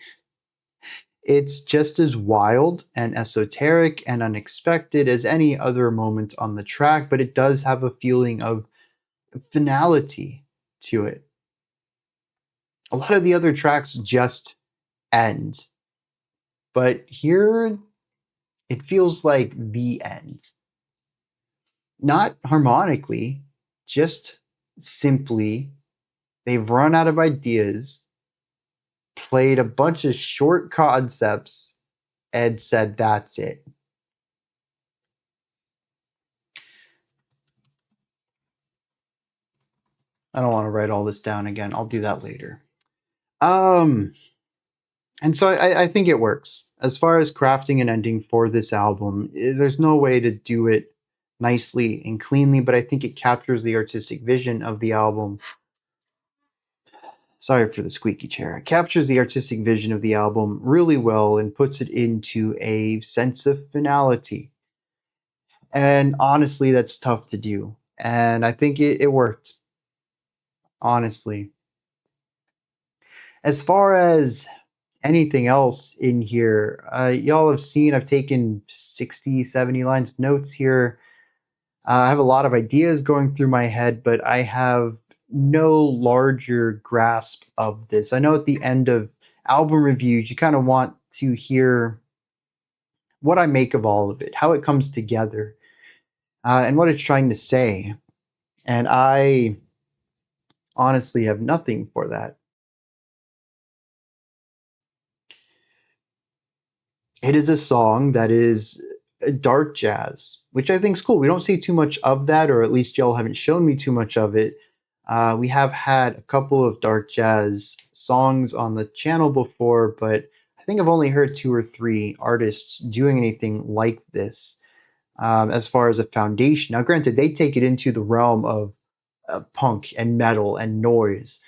Speaker 1: It's just as wild and esoteric and unexpected as any other moment on the track, but it does have a feeling of finality to it. A lot of the other tracks just end, but here it feels like the end. Not harmonically, just simply they've run out of ideas, played a bunch of short concepts, and said that's it. I don't want to write all this down again. I'll do that later. And so I think it works. As far as crafting an ending for this album, there's no way to do it nicely and cleanly, but I think it captures the artistic vision of the album. Sorry for the squeaky chair. It captures the artistic vision of the album really well and puts it into a sense of finality. And honestly, that's tough to do. And I think it worked. Honestly. As far as anything else in here, y'all have seen I've taken 60, 70 lines of notes here. I have a lot of ideas going through my head, but I have no larger grasp of this. I know at the end of album reviews, you kind of want to hear what I make of all of it, how it comes together, and what it's trying to say. And I honestly have nothing for that. It is a song that is dark jazz, which I think is cool. We don't see too much of that, or at least y'all haven't shown me too much of it. We have had a couple of dark jazz songs on the channel before, but I think I've only heard two or three artists doing anything like this as far as a foundation. Now, granted, they take it into the realm of punk and metal and noise,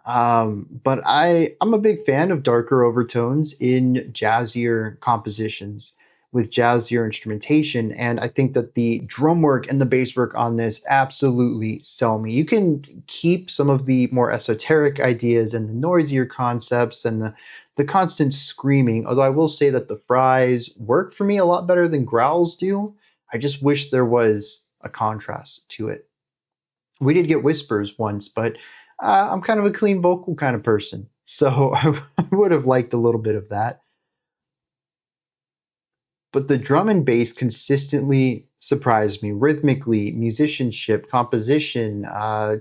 Speaker 1: but I'm a big fan of darker overtones in jazzier compositions with jazzier instrumentation, and I think that the drum work and the bass work on this absolutely sell me. You can keep some of the more esoteric ideas and the noisier concepts and the constant screaming, although I will say that the fries work for me a lot better than growls do. I just wish there was a contrast to it. We did get whispers once, but I'm kind of a clean vocal kind of person. So I would have liked a little bit of that. But the drum and bass consistently surprised me rhythmically, musicianship, composition,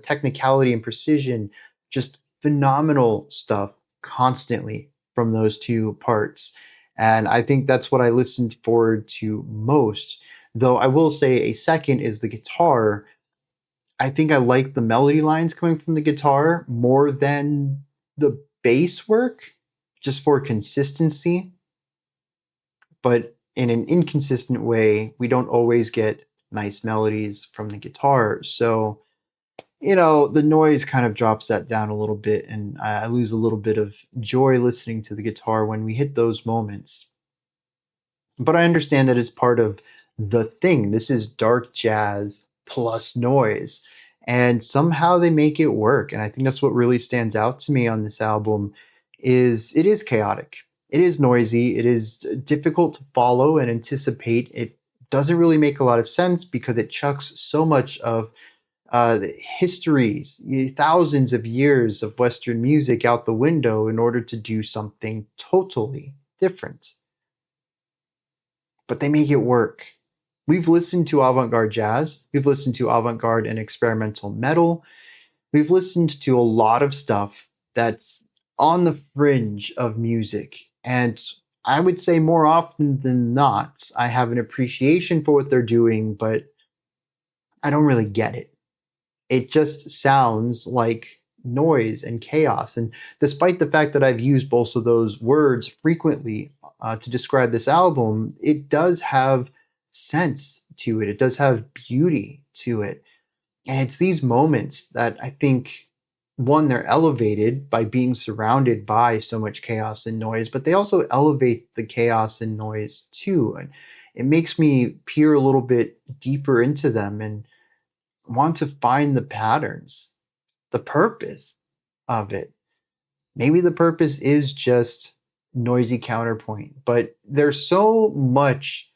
Speaker 1: technicality, and precision. Just phenomenal stuff constantly from those two parts. And I think that's what I listened forward to most. Though I will say a second is the guitar. I think I like the melody lines coming from the guitar more than the bass work, just for consistency. But in an inconsistent way, we don't always get nice melodies from the guitar. So, the noise kind of drops that down a little bit, and I lose a little bit of joy listening to the guitar when we hit those moments. But I understand that it's part of the thing. This is dark jazz plus noise. And somehow they make it work. And I think that's what really stands out to me on this album is it is chaotic. It is noisy. It is difficult to follow and anticipate. It doesn't really make a lot of sense because it chucks so much of the histories, thousands of years of Western music out the window in order to do something totally different, but they make it work. We've listened to avant garde jazz, we've listened to avant garde and experimental metal, we've listened to a lot of stuff that's on the fringe of music. And I would say more often than not, I have an appreciation for what they're doing, but I don't really get it. It just sounds like noise and chaos. And despite the fact that I've used both of those words frequently to describe this album, it does have sense to it. It does have beauty to it. And it's these moments that I think, one, they're elevated by being surrounded by so much chaos and noise, but they also elevate the chaos and noise too. And it makes me peer a little bit deeper into them and want to find the patterns, the purpose of it. Maybe the purpose is just noisy counterpoint, but there's so much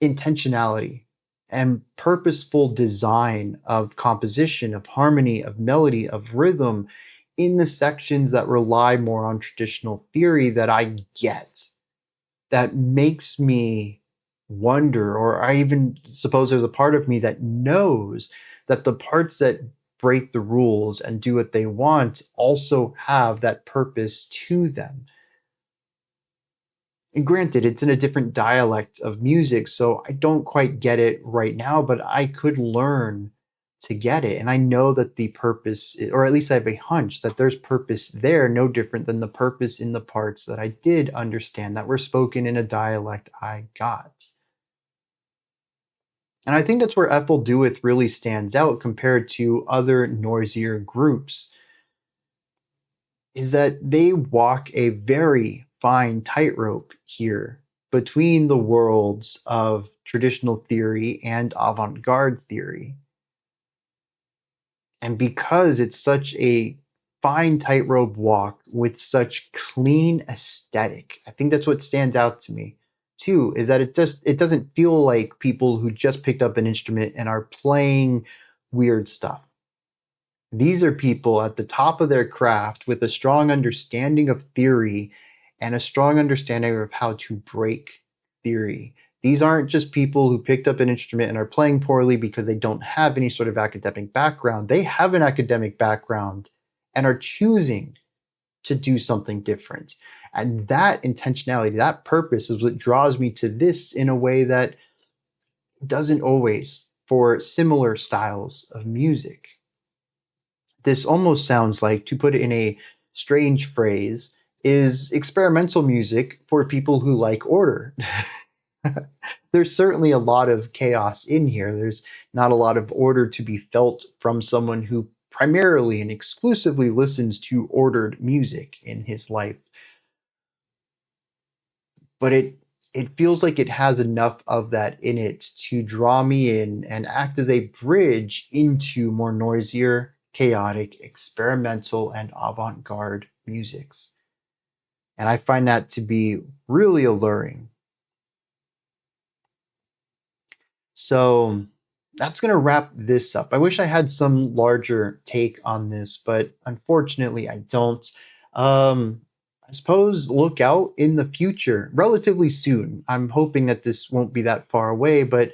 Speaker 1: intentionality and purposeful design of composition, of harmony, of melody, of rhythm in the sections that rely more on traditional theory that I get, that makes me wonder, or I even suppose there's a part of me that knows that the parts that break the rules and do what they want also have that purpose to them. And granted, it's in a different dialect of music, so I don't quite get it right now, but I could learn to get it. And I know that the purpose, or at least I have a hunch that there's purpose there, no different than the purpose in the parts that I did understand that were spoken in a dialect I got. And I think that's where Ephel Duath really stands out compared to other noisier groups, is that they walk a very fine tightrope here between the worlds of traditional theory and avant-garde theory. And because it's such a fine tightrope walk with such clean aesthetic, I think that's what stands out to me too, is that it doesn't feel like people who just picked up an instrument and are playing weird stuff. These are people at the top of their craft with a strong understanding of theory and a strong understanding of how to break theory. These aren't just people who picked up an instrument and are playing poorly because they don't have any sort of academic background. They have an academic background and are choosing to do something different. And that intentionality, that purpose is what draws me to this in a way that doesn't always for similar styles of music. this almost sounds like, to put it in a strange phrase, is experimental music for people who like order. There's certainly a lot of chaos in here. There's not a lot of order to be felt from someone who primarily and exclusively listens to ordered music in his life. But it feels like it has enough of that in it to draw me in and act as a bridge into more noisier, chaotic, experimental, and avant-garde musics. And I find that to be really alluring. So that's going to wrap this up. I wish I had some larger take on this, but unfortunately I don't. I suppose look out in the future, relatively soon. I'm hoping that this won't be that far away, but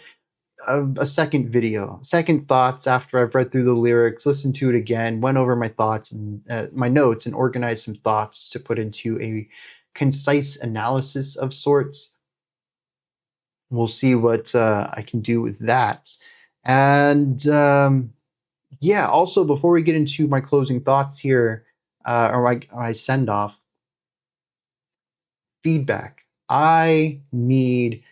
Speaker 1: a second video, second thoughts after I've read through the lyrics, listened to it again, went over my thoughts and my notes, and organized some thoughts to put into a concise analysis of sorts. We'll see what I can do with that. And yeah, also before we get into my closing thoughts here, or my send off, feedback. I need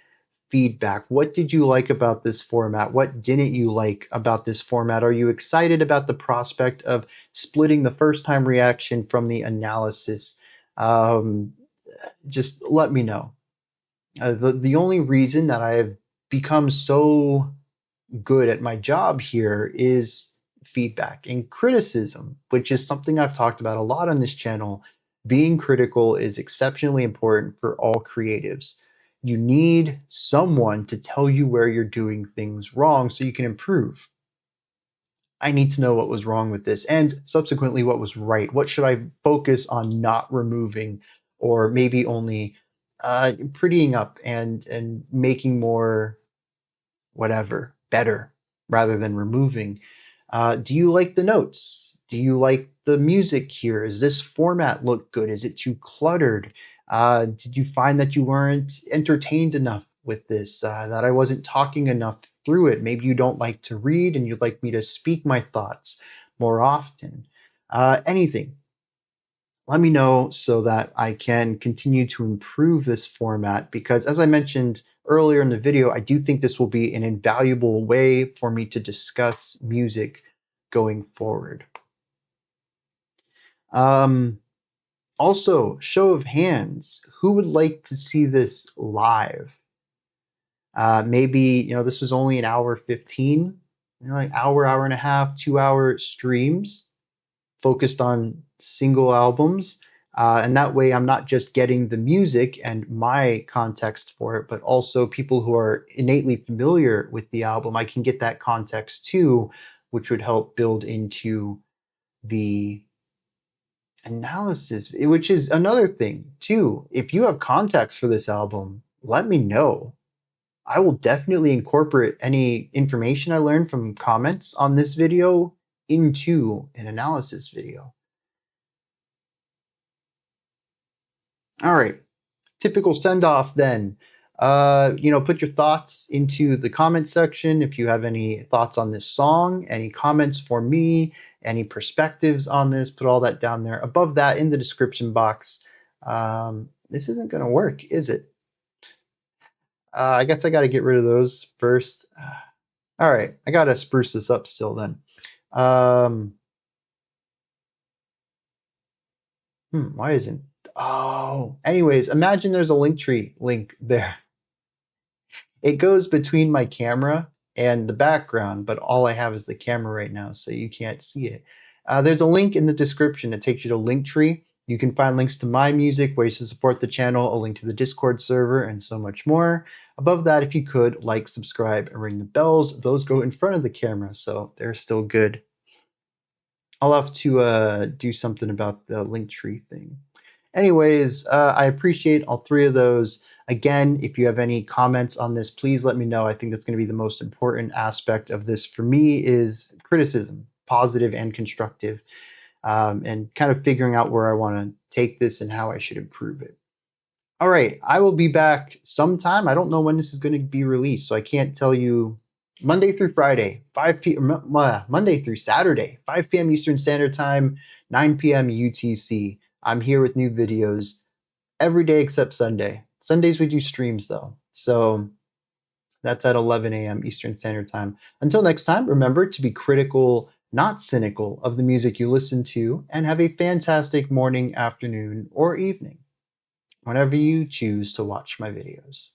Speaker 1: feedback. What did you like about this format? What didn't you like about this format? Are you excited about the prospect of splitting the first time reaction from the analysis? Um, just let me know. The only reason that I have become so good at my job here is feedback and criticism, which is something I've talked about a lot on this channel. Being critical is exceptionally important for all creatives. You need someone to tell you where you're doing things wrong so you can improve. I need to know what was wrong with this and subsequently what was right. What should I focus on not removing, or maybe only prettying up and making more whatever better rather than removing. Do you like the notes? Do you like the music here? Does this format look good? Is it too cluttered? Did you find that you weren't entertained enough with this? That I wasn't talking enough through it? Maybe you don't like to read and you'd like me to speak my thoughts more often. Anything. Let me know so that I can continue to improve this format, because as I mentioned earlier in the video, I do think this will be an invaluable way for me to discuss music going forward. Also, show of hands, who would like to see this live? Maybe, this was only an hour 15, like hour and a half, 2 hour streams focused on single albums. And that way I'm not just getting the music and my context for it, but also people who are innately familiar with the album. I can get that context too, which would help build into the analysis, which is another thing too. If you have context for this album, let me know. I will definitely incorporate any information I learned from comments on this video into an analysis video. All right, typical send off then. Put your thoughts into the comment section. If you have any thoughts on this song, any comments for me, any perspectives on this, put all that down there. Above that in the description box. This isn't going to work, is it? I guess I got to get rid of those first. All right, I got to spruce this up still then. Why isn't? Oh, anyways, imagine there's a Linktree link there. It goes between my camera and the background, but all I have is the camera right now, so you can't see it. There's a link in the description that takes you to Linktree. You can find links to my music, ways to support the channel, a link to the Discord server, and so much more. Above that, if you could, like, subscribe, and ring the bells. Those go in front of the camera, so they're still good. I'll have to do something about the Linktree thing. Anyways, I appreciate all three of those. Again, if you have any comments on this, please let me know. I think that's going to be the most important aspect of this for me, is criticism, positive and constructive, and kind of figuring out where I want to take this and how I should improve it. All right, I will be back sometime. I don't know when this is going to be released, so I can't tell you Monday through Friday, 5 p.m. Monday through Saturday, 5 p.m. Eastern Standard Time, 9 p.m. UTC. I'm here with new videos every day except Sunday. Sundays we do streams though. So that's at 11 a.m. Eastern Standard Time. Until next time, remember to be critical, not cynical, of the music you listen to, and have a fantastic morning, afternoon, or evening, whenever you choose to watch my videos.